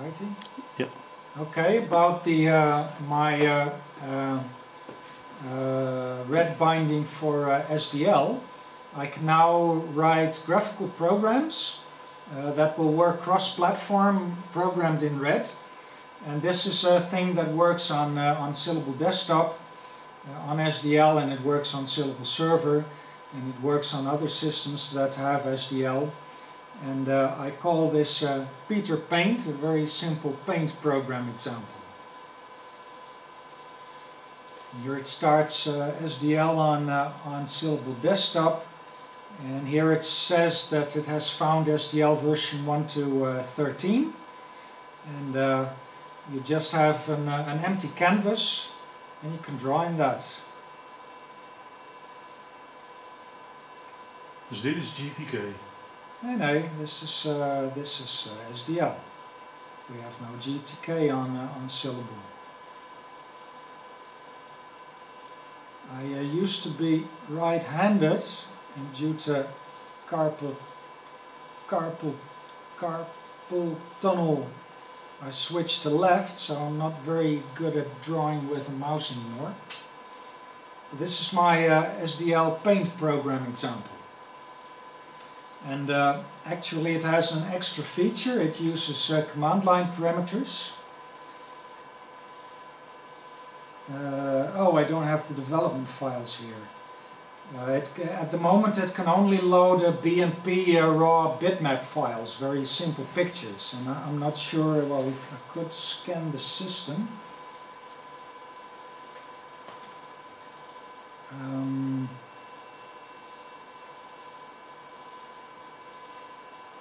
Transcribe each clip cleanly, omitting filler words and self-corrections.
Righty? Yep. Okay, about the my red binding for SDL, I can now write graphical programs that will work cross-platform, programmed in red. And this is a thing that works on Syllable Desktop, on SDL, and it works on Syllable Server, and it works on other systems that have SDL. And I call this Peter Paint, a very simple paint program example. Here it starts SDL on Syllable Desktop, and here it says that it has found SDL version 1 to 13, and you just have an empty canvas, and you can draw in that. Dus dit is GTK. Nee, this is SDL. We have no GTK on Syllable. I used to be right-handed, and due to carpal tunnel, I switched to left, so I'm not very good at drawing with a mouse anymore. This is my SDL Paint program example. And actually it has an extra feature. It uses command line parameters. Oh, I don't have the development files here. At the moment it can only load BMP raw bitmap files, very simple pictures, and I'm not sure, well, I could scan the system.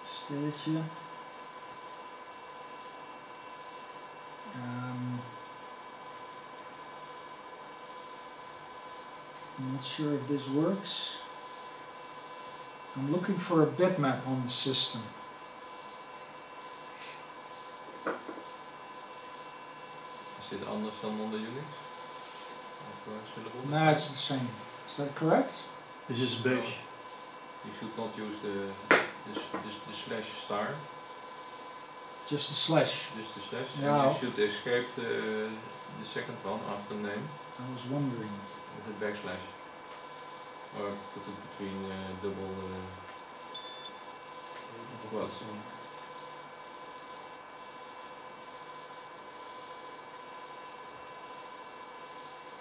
Stilletje. I'm not sure if this works. I'm looking for a bitmap on the system. Is it anders dan onder Unix? No, it's the same. Is that correct? This is bash. You should not use the slash star. Just the slash. Just the slash. Yeah. You should escape the second one after name. I was wondering. With a backslash. Or put it between double quotes.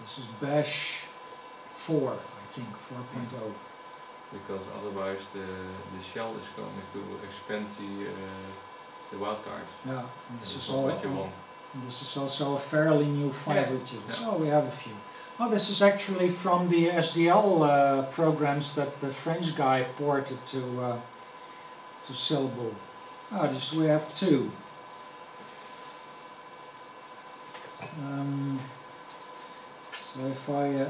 This is bash 4, I think, 4.0. Because otherwise the shell is going to expand the wildcards. Yeah, and this is all what you want. This is also a fairly new file Yes. widget. Yeah. So we have a few. Oh, this is actually from the SDL programs that the French guy ported to Syllable. Oh, we have two. So if I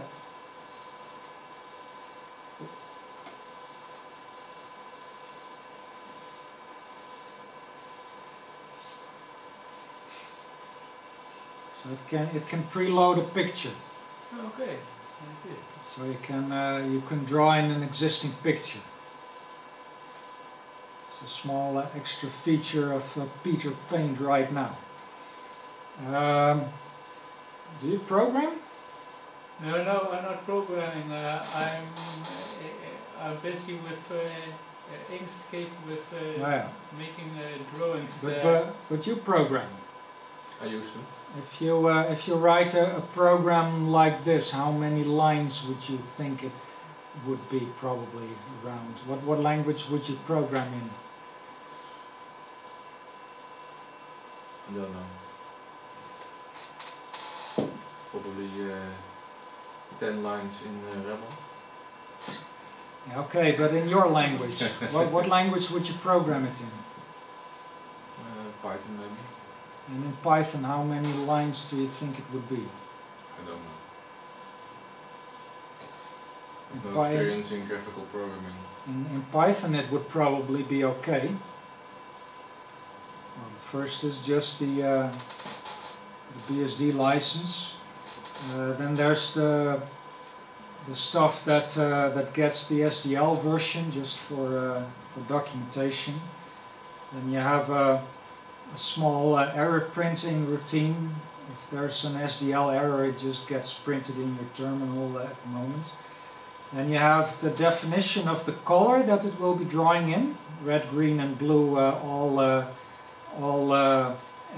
so it can preload a picture. Okay. So you can draw in an existing picture. It's a small extra feature of Peter Paint right now. Do you program? No, I'm not programming. I'm busy with Inkscape, with making drawings. But you program. I used to. If you write a program like this, how many lines would you think it would be probably around? What language would you program in? I don't know. Probably 10 lines in Rebel. Okay, but in your language, what language would you program it in? Python maybe. And in Python, how many lines do you think it would be? I don't know. No experience in graphical programming. In Python it would probably be okay. Well, first is just the BSD license. Then there's the stuff that gets the SDL version just for documentation. Then you have a small error printing routine. If there's an SDL error, it just gets printed in your terminal at the moment. Then you have the definition of the color that it will be drawing in. Red, green and blue, all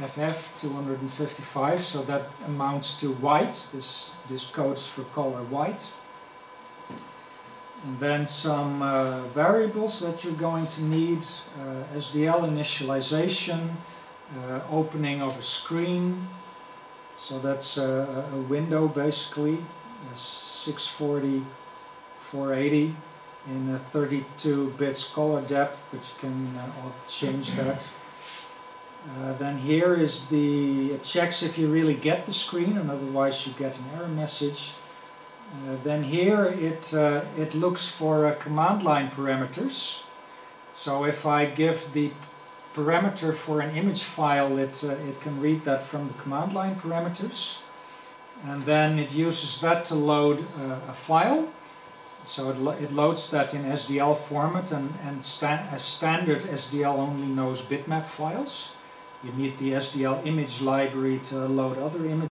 FF 255, so that amounts to white. This codes for color white. And then some variables that you're going to need. SDL initialization, opening of a screen. So that's a window basically, 640, 480 in a 32 bits color depth, but you can change that. Then here is it checks if you really get the screen, and otherwise you get an error message. Then here it looks for command line parameters. So if I give the parameter for an image file, it can read that from the command line parameters. And then it uses that to load a file. So it loads that in SDL format, and as standard SDL only knows bitmap files. You need the SDL image library to load other images.